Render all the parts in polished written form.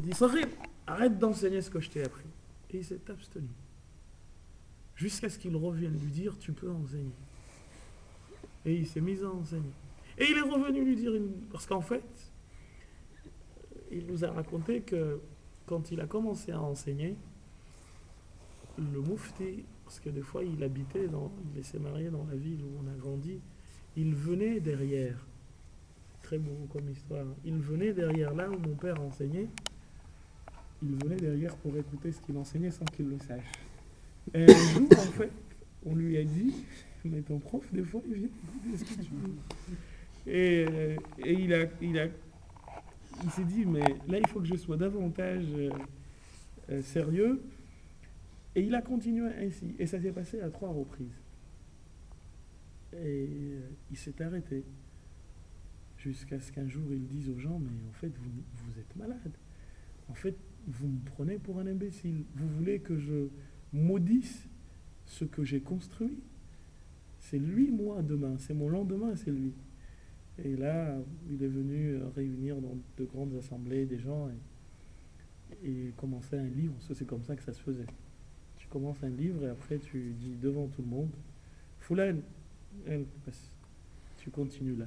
dit, Saghir, arrête d'enseigner ce que je t'ai appris. Et il s'est abstenu. Jusqu'à ce qu'il revienne lui dire, tu peux enseigner. Et il s'est mis à enseigner. Et il est revenu lui dire, parce qu'en fait, il nous a raconté que quand il a commencé à enseigner, le mufti, parce que des fois il s'est marié dans la ville où on a grandi, il venait derrière, très beau comme histoire, il venait derrière là où mon père enseignait, il venait derrière pour écouter ce qu'il enseignait sans qu'il le sache. Et un jour, en fait, on lui a dit, mais ton prof, des fois, il vient écouter ce que tu dis. Et il s'est dit, mais là, il faut que je sois davantage sérieux. Et il a continué ainsi. Et ça s'est passé à 3 reprises. Et il s'est arrêté. Jusqu'à ce qu'un jour, il dise aux gens, mais en fait, vous êtes malade. En fait, vous me prenez pour un imbécile. Vous voulez que je maudisse ce que j'ai construit. C'est lui, moi, demain. C'est mon lendemain, c'est lui. Et là, il est venu réunir dans de grandes assemblées des gens et commencer un livre. C'est comme ça que ça se faisait. Tu commences un livre et après tu dis devant tout le monde, Foulan, tu continues là.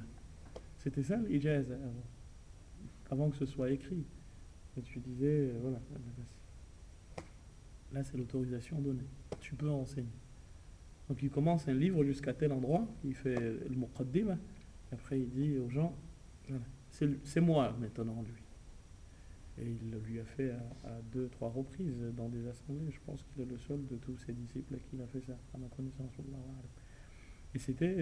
C'était ça l'ijaz avant que ce soit écrit. Et tu disais, voilà, là c'est l'autorisation donnée. Tu peux enseigner. Donc il commence un livre jusqu'à tel endroit, il fait le muqaddimah, et après il dit aux gens, voilà, c'est moi maintenant lui. Et il le lui a fait à 2-3 reprises dans des assemblées. Je pense qu'il est le seul de tous ses disciples à qui il a fait ça, à ma connaissance. Et c'était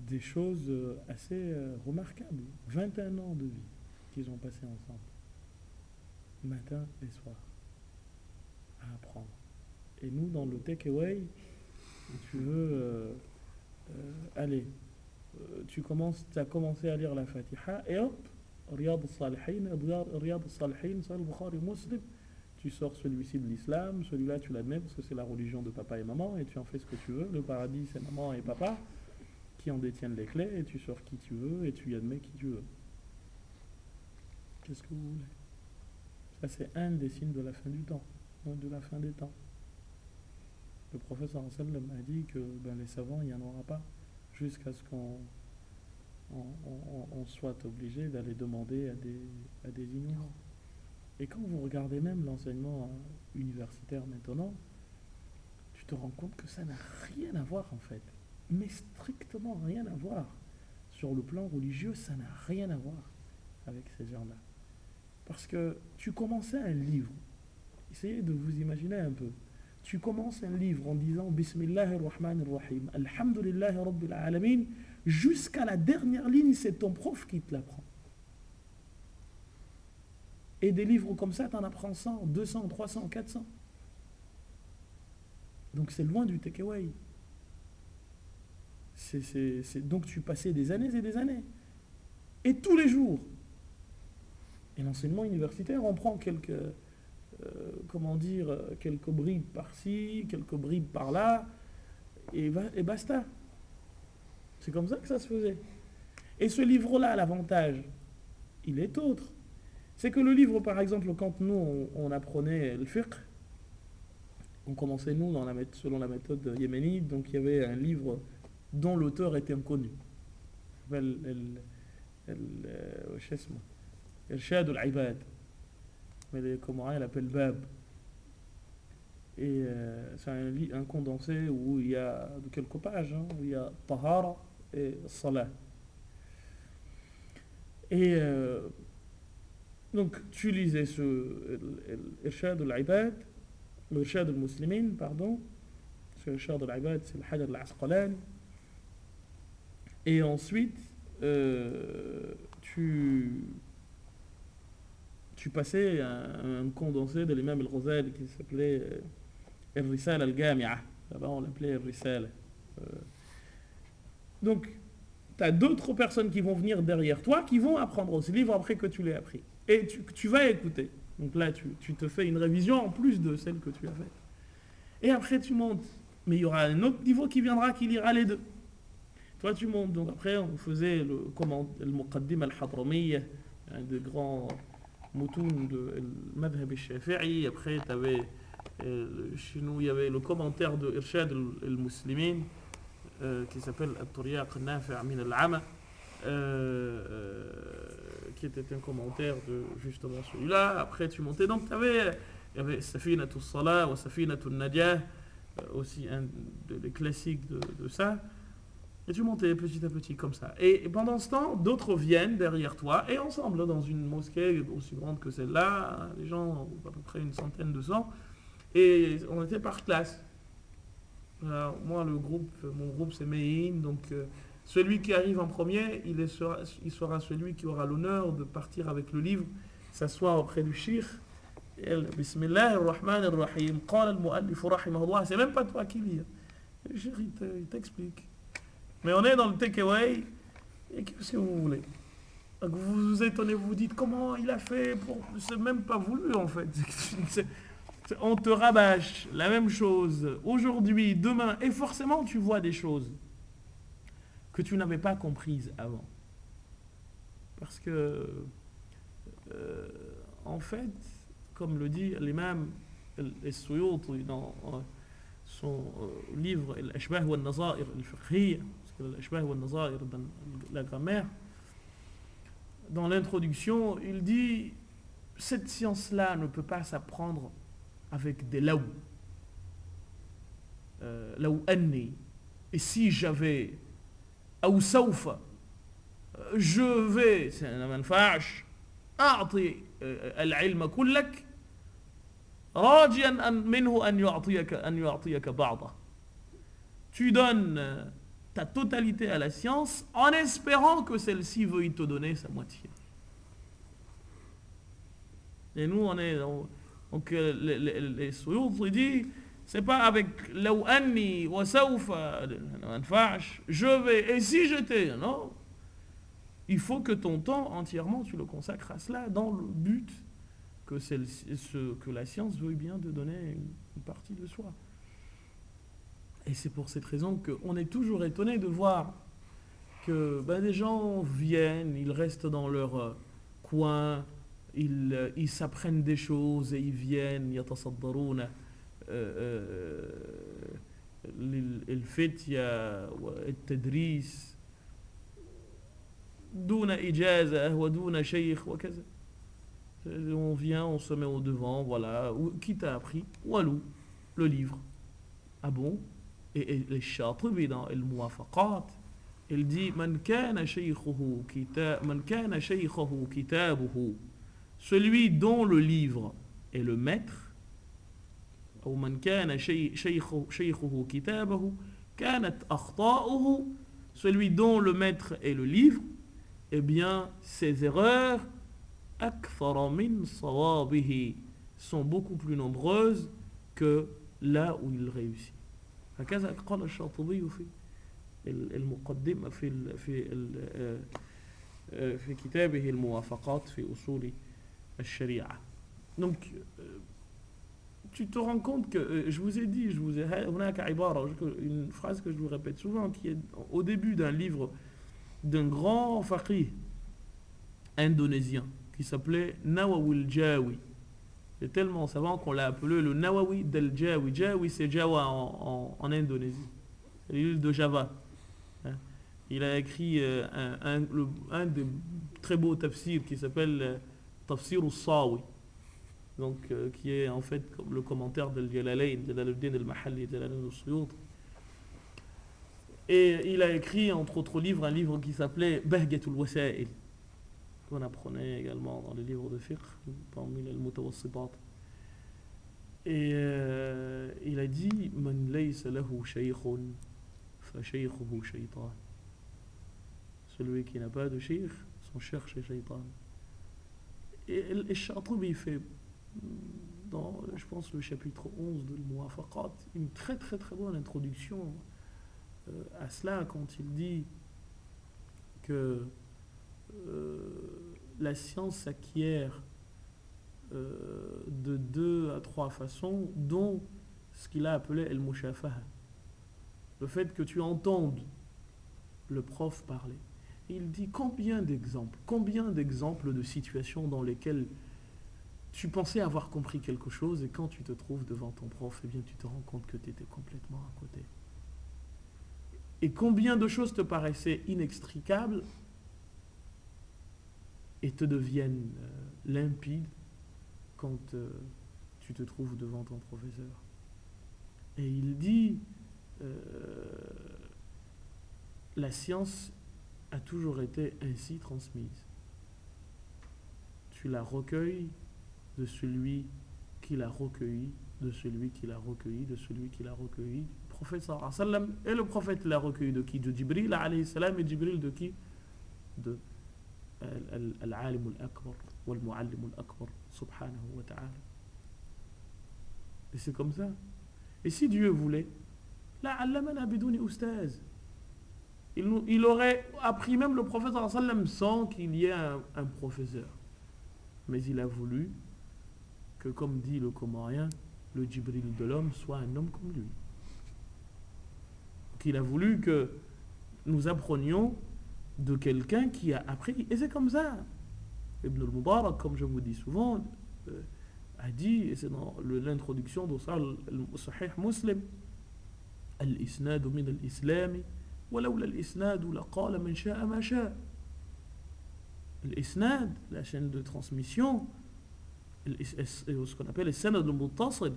des choses assez remarquables. 21 ans de vie qu'ils ont passé ensemble, matin et soir, à apprendre. Et nous, dans le takeaway, tu veux aller, tu as commencé à lire la Fatiha et hop, Riyad al-Salihin, Sahih Bukhari, Muslim, tu sors celui-ci de l'islam, celui-là tu l'admets parce que c'est la religion de papa et maman et tu en fais ce que tu veux. Le paradis c'est maman et papa qui en détiennent les clés et tu sors qui tu veux et tu y admets qui tu veux. Qu'est-ce que vous voulez? Ça c'est un des signes de la fin du temps, de la fin des temps. Le prophète a dit que les savants il n'y en aura pas jusqu'à ce qu'on soit obligé d'aller demander à des ignorants. Et quand vous regardez même l'enseignement universitaire maintenant, tu te rends compte que ça n'a rien à voir en fait. Mais strictement rien à voir. Sur le plan religieux, ça n'a rien à voir avec ces gens-là. Parce que tu commençais un livre, essayez de vous imaginer un peu. Tu commences un livre en disant Bismillahirrahmanirrahim, Alhamdulillahi Rabbil Alamin, jusqu'à la dernière ligne, c'est ton prof qui te l'apprend. Et des livres comme ça, tu en apprends 100, 200, 300, 400. Donc c'est loin du takeaway. Donc tu passais des années et des années. Et tous les jours. Et l'enseignement universitaire, on prend quelques bribes par-ci, quelques bribes par-là, et basta. C'est comme ça que ça se faisait. Et ce livre-là, l'avantage, il est autre. C'est que le livre, par exemple, quand nous, on apprenait le fiqh, on commençait, nous, selon la méthode yéménite, donc il y avait un livre dont l'auteur était inconnu. Irshad al-Ibad. Mais les Comoriens l'appellent Bab. Et c'est un condensé où il y a quelques pages, où il y a Tahara et Salah. Et donc tu lisais ce Irshad al-Ibad, l'Irshad al-Muslimin, pardon. Ce Irshad al-Ibad, c'est le Hajar al-Asqalani. Et ensuite, tu passais un condensé de l'imam al-Ghazali qui s'appelait Al-Risala al-Jami'a. Là-bas, on l'appelait Al-Risala. Donc, tu as d'autres personnes qui vont venir derrière toi, qui vont apprendre ce livre après que tu l'aies appris. Et tu vas écouter. Donc là, tu te fais une révision en plus de celle que tu as faite. Et après, tu montes. Mais il y aura un autre niveau qui viendra, qui lira les deux. Toi, tu montes. Donc après, on faisait le Muqaddim al-Hadramiyya, un des grands Moutoun de Madhhab al-Shafi'i. Après, tu avais, chez nous, il y avait le commentaire de Irshad al-Muslimin, qui s'appelle At-Turyaq al-Nafi' min al-Ama, qui était un commentaire de justement celui-là. Après, tu montais. Donc, il y avait Safinatu Salah ou Safinatu Najah, aussi un des classiques de ça. Et tu montais petit à petit comme ça. Et pendant ce temps, d'autres viennent derrière toi et ensemble, dans une mosquée aussi grande que celle-là, les gens, à peu près une centaine de cents, et on était par classe. Alors, moi, mon groupe c'est Meïn, donc celui qui arrive en premier, il sera celui qui aura l'honneur de partir avec le livre, s'asseoir auprès du shir. Bismillah ar-Rahman ar-Rahim, qala al-mu'allif rahimahullah, c'est même pas toi qui lis. Le shir, il t'explique. Mais on est dans le takeaway, et qu'est-ce que vous voulez? Donc vous vous étonnez, vous vous dites comment il a fait pour... C'est même pas voulu en fait. On te rabâche la même chose aujourd'hui, demain, et forcément tu vois des choses que tu n'avais pas comprises avant. Parce que, en fait, comme le dit l'imam al-Suyuti dans son livre Al-Ashbah wa al-Nazair al-Fiqhiyya, Al-Ashbah wa al-Nazair dans la grammaire, dans l'introduction, il dit cette science-là ne peut pas s'apprendre avec des laou. Laou anni. Et si j'avais ou sawfa, je vais, c'est un manfa'ash, أعطي العلم كلك راجيا منه أن يعطيك بعضه. Tu donnes ta totalité à la science en espérant que celle-ci veuille te donner sa moitié. Et nous, on est... Donc, les Suyuti, il dit, c'est pas avec law anni wa sawfa, je vais, et si j'étais, non. Il faut que ton temps entièrement, tu le consacres à cela, dans le but que la science veuille bien te donner une partie de soi. Et c'est pour cette raison qu'on est toujours étonné de voir que des gens viennent, ils restent dans leur coin, ils s'apprennent des choses et ils viennent, يتصدرون الفتية والتدريس دون إجازة ودون شيخ وكذا. On vient, on se met au devant, voilà. Qui t'a appris? Walou, le livre. Ah bon? Et les Chatibi dans le Muwafaqat, il dit Man kana shaykhuhu kitabuhu, celui dont le livre est le maître, ou man kana shaykhuhu kitabahu kanat akhta'uhu, celui dont le maître est le livre, eh bien ses erreurs akthara min sawabihi sont beaucoup plus nombreuses que là où il réussit. هكذا قال الشاطبي في المقدمة في كتابه الموافقات في أصول الشريعة. Donc tu te rends compte que je vous ai dit, هناك عبارة, une phrase que je vous répète souvent, qui est au début d'un livre d'un grand faqih indonésien qui s'appelait Nawawi al-Jawi. C'est tellement savant qu'on l'a appelé le Nawawi del-Jawi. Jawi, c'est Jawa en Indonésie, l'île de Java. Il a écrit un des très beaux tafsirs qui s'appelle Tafsir al-Sawi, donc qui est en fait comme le commentaire de Jalalayn, Jalaluddin al-Mahalli, Jalaluddin al-Suyuti. Et il a écrit entre autres livres un livre qui s'appelait Bahjatul Wasa'il, qu'on apprenait également dans les livres de fiqh parmi les mutawassitat. Et il a dit Man laysa lahu shaykhun fa shaykhuhu shaytan. Celui qui n'a pas de shaykh, son cheikh c'est shaytan. Et Chatibi fait dans, je pense, le chapitre 11 de Al-Muwafaqat une très très très bonne introduction à cela quand il dit que la science s'acquiert de 2 à 3 façons, dont ce qu'il a appelé el-mushafaha, le fait que tu entendes le prof parler. Il dit combien d'exemples de situations dans lesquelles tu pensais avoir compris quelque chose et quand tu te trouves devant ton prof, eh bien tu te rends compte que tu étais complètement à côté. Et combien de choses te paraissaient inextricables et te deviennent limpides quand tu te trouves devant ton professeur. Et il dit, la science a toujours été ainsi transmise. Tu la recueilles de celui qui l'a recueilli, de celui qui l'a recueilli, de celui qui l'a recueilli. Le prophète sallallahu alayhi wa sallam, et le prophète l'a recueilli de qui? De Jibril alayhi salam, et Jibril de qui? De Al-Alim al-Akbar, wal-Muallim al-Akbar, subhanahu wa ta'ala. Et c'est comme ça. Et si Dieu voulait, la allamana bidouni oustaz. Il aurait appris même le prophète sallallahu alayhi wa sallam sans qu'il y ait un professeur. Mais il a voulu que, comme dit le Coranien, le Jibril de l'homme soit un homme comme lui. Qu'il a voulu que nous apprenions de quelqu'un qui a appris. Et c'est comme ça. Ibn al-Mubarak, comme je vous dis souvent, a dit, et c'est dans l'introduction de Sahih Muslim, Al-Isnadu min al-Islami, ولولا الإسناد لقال من شاء ما شاء. L'isnad, la chaîne de transmission, ce qu'on appelle le sanad al-muttasil,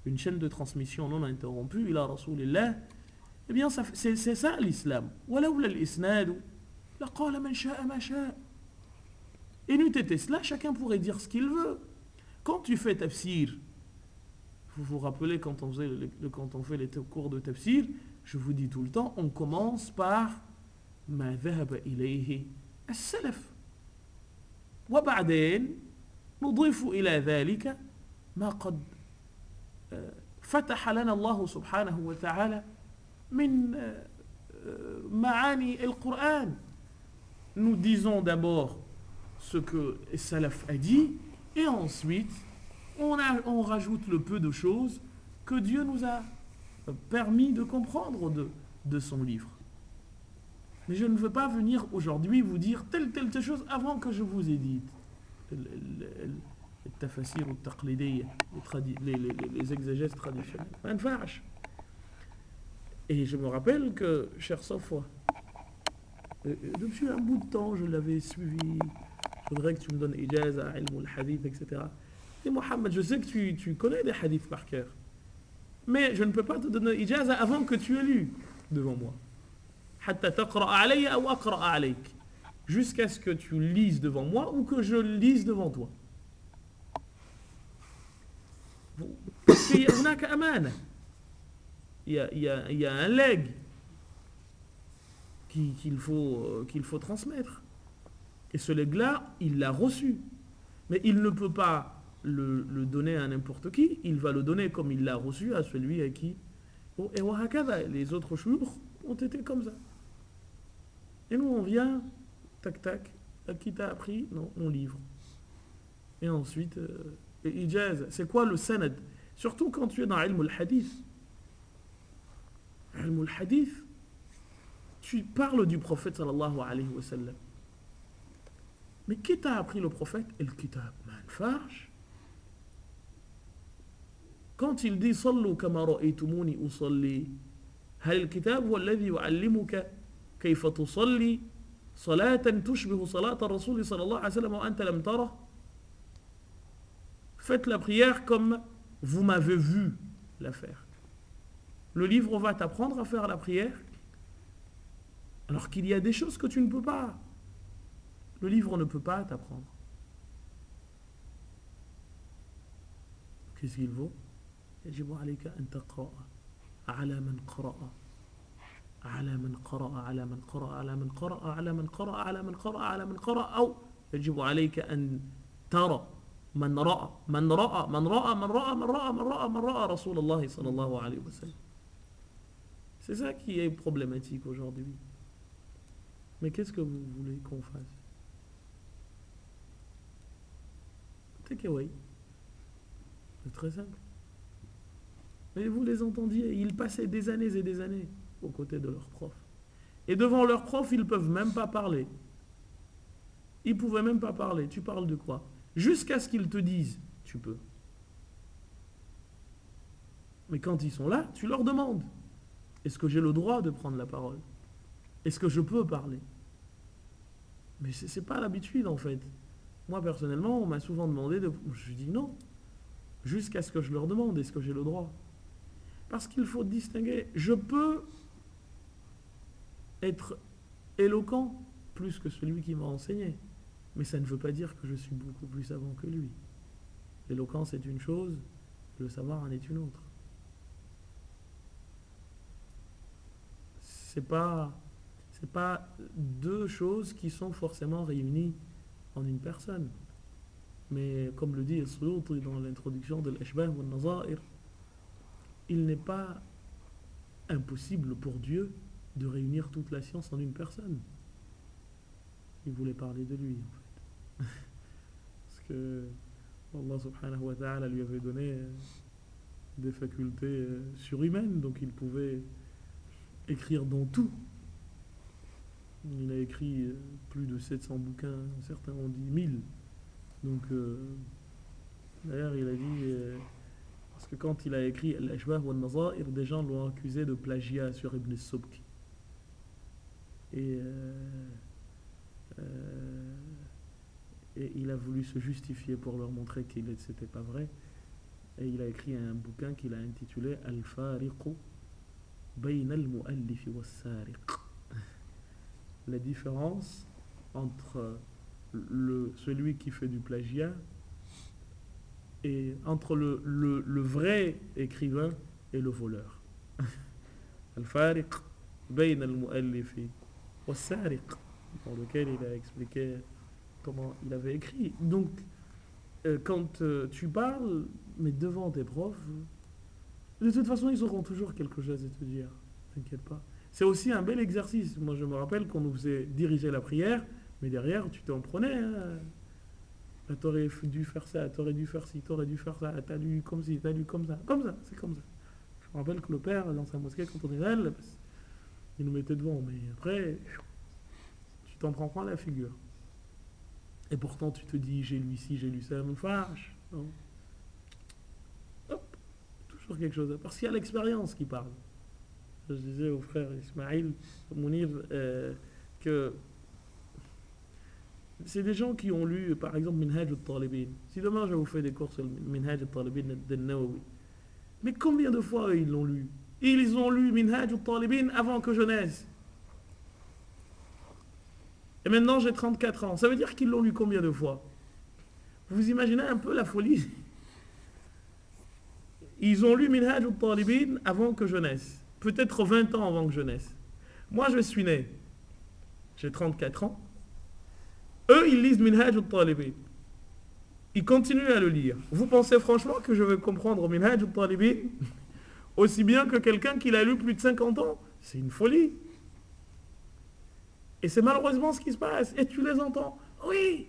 une chaîne de transmission non interrompue, ila Rasulillah, eh bien c'est ça l'islam. ولولا الإسناد لقال من شاء ما شاء. Et nous été cela, chacun pourrait dire ce qu'il veut. Quand tu fais tafsir, vous vous rappelez quand on fait les cours de tafsir, je vous dis tout le temps, on commence par ما ذهب إليه السلف. وبعدين نضيف إلى ذلك ما قد فتح لنا الله سبحانه وتعالى من معاني القرآن. Nous disons d'abord ce que le salaf a dit et ensuite on rajoute le peu de choses que Dieu nous a permis de comprendre de son livre. Mais je ne veux pas venir aujourd'hui vous dire telle chose avant que je vous ai dit. Les exégèses traditionnelles. Et je me rappelle que, cher Safwa, depuis un bout de temps, je l'avais suivi. Je voudrais que tu me donnes ijaza, ilm al-hadith, etc. Et Mohamed, je sais que tu connais des hadiths par cœur. Mais je ne peux pas te donner ijaza avant que tu aies lu devant moi. Jusqu'à ce que tu lises devant moi ou que je lise devant toi. Parce qu'il y a un legs qu'il faut transmettre. Et ce legs-là, il l'a reçu. Mais il ne peut pas le donner à n'importe qui. Il va le donner comme il l'a reçu à celui à qui. Et les autres shuyukh ont été comme ça. Et nous, on vient, tac, tac, à qui t'a appris? Non, on livre. Et ensuite, ijaz, c'est quoi le sanad? Surtout quand tu es dans ilm al-hadith. Ilm al-hadith, tu parles du prophète sallallahu alayhi wa sallam. Mais qui t'a appris le prophète? El-kitab, man-farj. Quand il dit sallu kama ra'aytumuni usalli, hal al-kitab huwa alladhi yu'allimuka كيف تصلي صلاة تشبه صلاة الرسول صلى الله عليه وسلم وأنت لم تره. Faites la prière comme vous m'avez vu la faire. Le livre va t'apprendre à faire la prière alors qu'il y a des choses que tu ne peux pas. Le livre ne peut pas t'apprendre. Qu'est-ce qu'il vaut? يجب عليك أن تقرأ على من قرأ على من قرأ على من قرأ على من قرأ على من قرأ على من قرأ على من قرأ أو يجب عليك أن ترى من رأى من رأى من رأى من رأى من رأى من رأى من رأى رسول الله صلى الله عليه وسلم. C'est ça qui est problématique aujourd'hui. Mais qu'est-ce que vous voulez qu'on fasse? Take away. C'est très simple. Mais vous les entendiez, ils passaient des années et des années aux côtés de leurs profs. Et devant leurs profs, ils ne peuvent même pas parler. Ils ne pouvaient même pas parler. Tu parles de quoi? Jusqu'à ce qu'ils te disent, tu peux. Mais quand ils sont là, tu leur demandes, est-ce que j'ai le droit de prendre la parole? Est-ce que je peux parler? Mais c'est pas l'habitude en fait. Moi personnellement, on m'a souvent demandé de... Je dis non, jusqu'à ce que je leur demande, est-ce que j'ai le droit? Parce qu'il faut distinguer, je peux être éloquent plus que celui qui m'a enseigné, mais ça ne veut pas dire que je suis beaucoup plus savant que lui. L'éloquence est une chose, le savoir en est une autre. C'est pas deux choses qui sont forcément réunies en une personne. Mais comme le dit As-Suyuti dans l'introduction de l'Ashbah wa al-Nazair, il n'est pas impossible pour Dieu de réunir toute la science en une personne. Il voulait parler de lui, en fait. Parce que Allah subhanahu wa ta'ala lui avait donné des facultés surhumaines, donc il pouvait écrire dans tout. Il a écrit plus de 700 bouquins, certains ont dit 1000. Donc, d'ailleurs, il a dit, parce que quand il a écrit Al-Ashbah wa al-Nazair, des gens l'ont accusé de plagiat sur Ibn al-Subki. Et il a voulu se justifier pour leur montrer que c'était pas vrai. Et il a écrit un bouquin qu'il a intitulé Al-Fariqu bayna al-mu'allif wa al-sariq. La différence entre celui qui fait du plagiat et entre le vrai écrivain et le voleur. Al-Fariq bayna al-mu'allif wa al-sariq, dans lequel il a expliqué comment il avait écrit. Donc, quand tu parles, mais devant tes profs, de toute façon, ils auront toujours quelque chose à te dire. T'inquiète pas. C'est aussi un bel exercice. Moi, je me rappelle qu'on nous faisait diriger la prière, mais derrière, tu t'en prenais. Hein. T'aurais dû faire ça, t'aurais dû faire ci, t'aurais dû faire ça, t'as lu comme ci, t'as lu comme ça. Comme ça, c'est comme ça. Je me rappelle que le père, dans sa mosquée, quand on est là, il nous mettait devant. Mais après, tu t'en prends plein la figure. Et pourtant, tu te dis, j'ai lu ci, j'ai lu ça, me fâche. Non. Hop, toujours quelque chose. Parce qu'il y a l'expérience qui parle. Je disais au frère Ismaïl Mounir que c'est des gens qui ont lu, par exemple, Minhaj al-Talibin. Si demain je vous fais des cours sur Minhaj al-Talibin d'Al-Nawawi, mais combien de fois ils l'ont lu? Ils ont lu Minhaj al-Talibin avant que je naisse. Et maintenant j'ai 34 ans. Ça veut dire qu'ils l'ont lu combien de fois? Vous imaginez un peu la folie? Ils ont lu Minhaj al-Talibin avant que je naisse. Peut-être 20 ans avant que je naisse. Moi, je suis né. J'ai 34 ans. Eux, ils lisent Minhaj al-Talibin. Ils continuent à le lire. Vous pensez franchement que je vais comprendre Minhaj al-Talibin aussi bien que quelqu'un qui l'a lu plus de 50 ans? C'est une folie. Et c'est malheureusement ce qui se passe. Et tu les entends. Oui,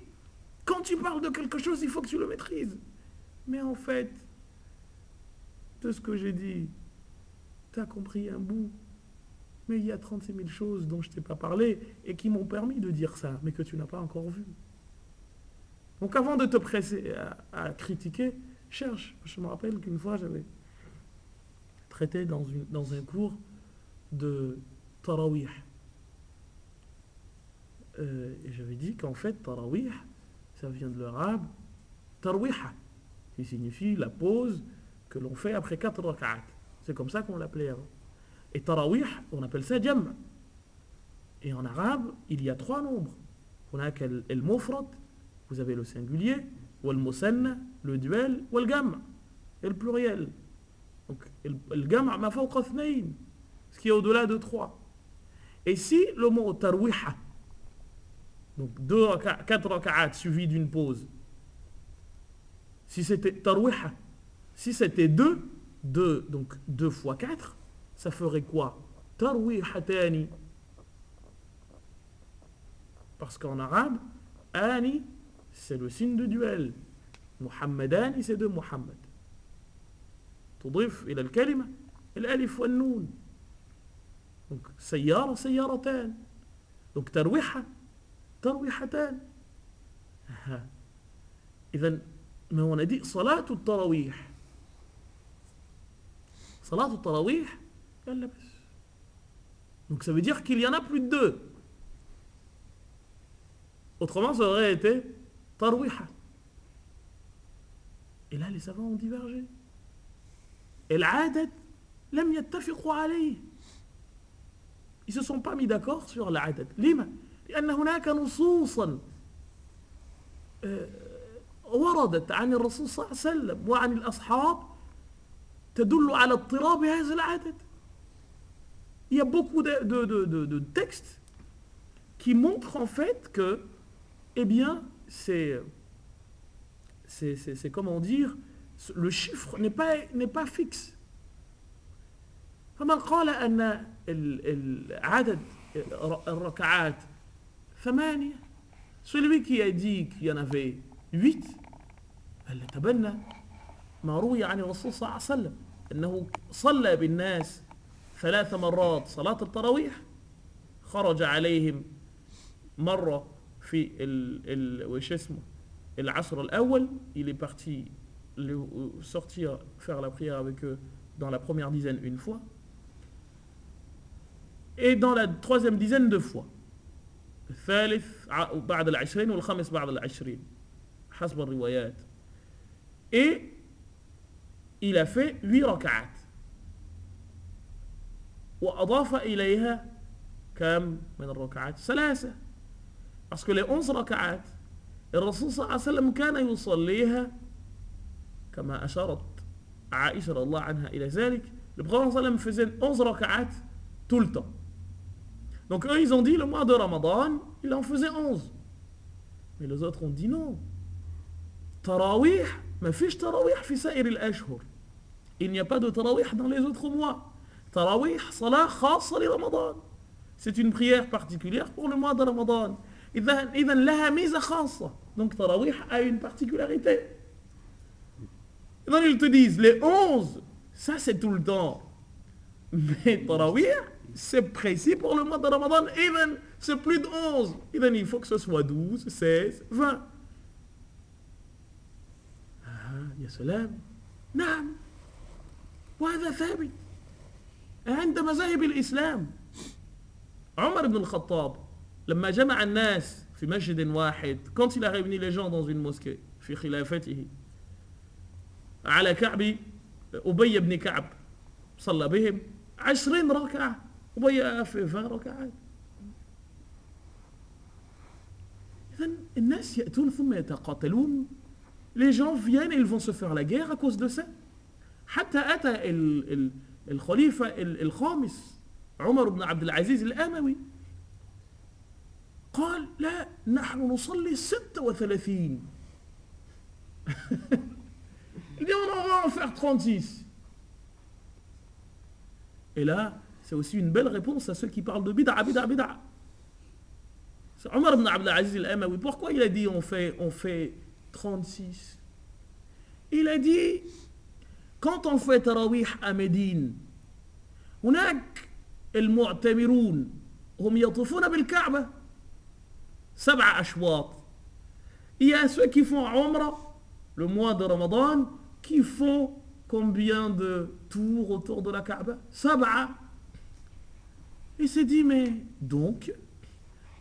quand tu parles de quelque chose, il faut que tu le maîtrises. Mais en fait, de ce que j'ai dit, tu as compris un bout. Mais il y a 36 000 choses dont je ne t'ai pas parlé et qui m'ont permis de dire ça, mais que tu n'as pas encore vu. Donc avant de te presser à critiquer, cherche. Je me rappelle qu'une fois, j'avais traité dans un cours de Tarawih. Et j'avais dit qu'en fait, Tarawih, ça vient de l'arabe Tarwiha, qui signifie la pause que l'on fait après 4 rak'at. C'est comme ça qu'on l'appelait avant. Et Tarawih, on appelle ça Jam'. Et en arabe, il y a 3 nombres. On a le mufrad, vous avez le singulier, ou le musanna, le duel, ou le gam', et le pluriel. Donc, le gam' ma fawqa ithnayn, ce qui est au-delà de 3. Et si le mot tarwiha, donc 4 rak'at suivi d'une pause, si c'était tarwiha, si c'était 2, donc 2 fois 4, ça ferait quoi? Tarwihatani. Parce qu'en arabe, ani, c'est le signe de duel. Muhammadani, c'est de Muhammad. تضيف إلى الكلمة الألف والنون. Donc سيارة سيارتان. Donc ترويحة ترويحتان. إذن Mais on a dit salat ou tarawih. Salat ou tarawih, donc ça veut dire qu'il y en a plus de deux. Autrement, ça aurait été tarwiha. Et là, les savants ont divergé. Et l'adad, lam yattafiqu alayh. Ils ne se sont pas mis d'accord sur l'adad. Lima? لأن هناك نصوصا وردت عن الرسول صلى الله عليه وسلم وعن الأصحاب تدل على اضطراب هذا العدد. Il y a beaucoup de textes qui montrent en fait que, eh bien, c'est comment dire, le chiffre n'est pas fixe. فمن قال أن العدد الركعات 8, celui qui a dit qu'il y en avait 8, فليتبنى ما روي عن الرسول صلى الله عليه وسلم أنه صلى بالناس 3 مرات صلاة التراويح، خرج عليهم مرة في وش اسمه العصر الأول، il est parti sortir faire la prière avec eux dans la première dizaine une fois, et dans la troisième dizaine 2 fois. الثالث بعد العشرين والخامس بعد العشرين حسب الروايات. Et il a fait 8 ركعات وأضاف إليها كم من الركعات 3. parce que les 11 ركعات الرسول صلى الله عليه وسلم كان يصليها كما أشارت عائشة رضي الله عنها إلى ذلك. Le prophète صلى الله عليه وسلم faisait 11 ركعات tout le temps. Donc eux ils ont dit le mois de Ramadan il en faisait 11, mais les autres ont dit non. Tarawih, ما فيش tarawih في سائر الأشهر. Il n'y a pas de tarawih dans les autres mois. Tarawih, salat khassa li Ramadan. C'est une prière particulière pour le mois de Ramadan. إذن لها ميزة خاصة. Donc tarawih a une particularité. Donc ils te disent les 11, ça c'est tout le temps. Mais tarawih, c'est précis pour le mois de Ramadan. Even c'est plus de 11. Even il faut que ce soit 12, 16, 20. يا سلام. نعم. وهذا ثابت عند مذاهب الإسلام. عمر بن الخطاب لما جمع الناس في مسجد واحد quand il a réuni les gens dans une mosquée في خلافته على كعب أبي بن كعب صلى بهم 20 ركعة. أبي في 20 ركعات. إذن الناس يأتون ثم يتقاتلون. Les gens viennent et ils vont se faire la guerre à cause de ça. حتى أتى الخليفة الخامس عمر بن عبد العزيز الأموي قال لا نحن نصلي 36. Il dit on va en faire 36. Et là, c'est aussi une belle réponse à ceux qui parlent de bid'a, bid'a, bid'a. C'est Omar ibn Abd al-Aziz al-Amawi. Pourquoi il a dit on fait 36? Il a dit quand on fait tarawih à Médine, هناك المعتمرون هم يطوفون بالكعبة 7 أشواط. Il y a ceux qui font Umrah le mois de Ramadan qui font combien de tours autour de la Kaaba? 7. Il s'est dit mais donc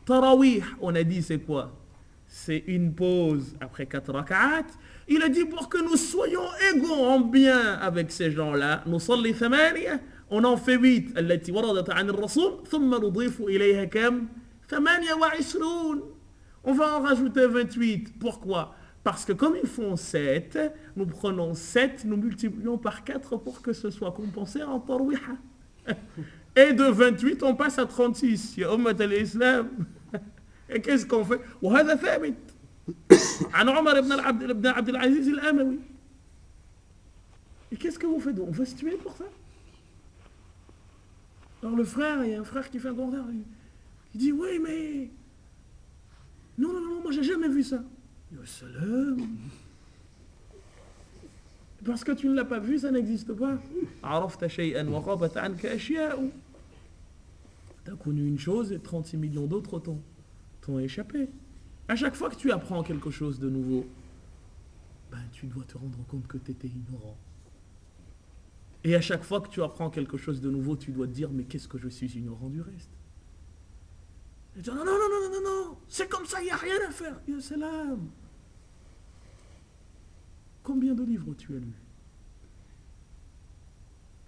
tarawih on a dit c'est quoi? C'est une pause après 4 rak'at. Il a dit pour que nous soyons égaux en bien avec ces gens-là, نصلي 8, on en fait 8 التي وردت عن الرسول ثم نضيف إليها كم 28. On va en rajouter 28. Pourquoi? Parce que comme ils font 7, nous prenons 7, nous multiplions par 4 pour que ce soit compensé en tarwiha. Et de 28, on passe à 36. Ya ummat al-Islam. Et qu'est-ce qu'on fait? وهذا ثابت عن عمر بن عبد العزيز الأموي. Et qu'est-ce que vous faites? On va se tuer pour ça? Alors le frère, il y a un frère qui fait un commentaire. Il dit oui mais non, moi j'ai jamais vu ça. Ya salam. Parce que tu ne l'as pas vu, ça n'existe pas. عرفت شيئا وغابت عنك أشياء. Tu as connu une chose et 36 millions d'autres t'ont échappé. À chaque fois que tu apprends quelque chose de nouveau, ben, tu dois te rendre compte que tu étais ignorant. Et à chaque fois que tu apprends quelque chose de nouveau, tu dois te dire, mais qu'est-ce que je suis ignorant du reste? Et dire, non, non, non, non, non, non, c'est comme ça, il n'y a rien à faire. Ya salam. Combien de livres tu as lus?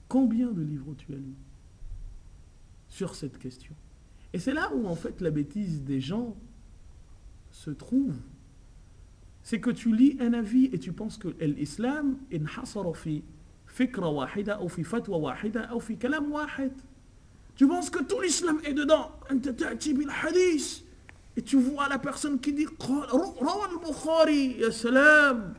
Combien de livres tu as lus sur cette question? Et c'est là où en fait la bêtise des gens se trouve. C'est que tu lis un avis et tu penses que l'islam inhasara fi fikra wahida ou fi fatwa wahida ou fi kalam wahid. Tu penses que tout l'islam est dedans. Et tu vois la personne qui dit Rawa al-Bukhari, ya salam.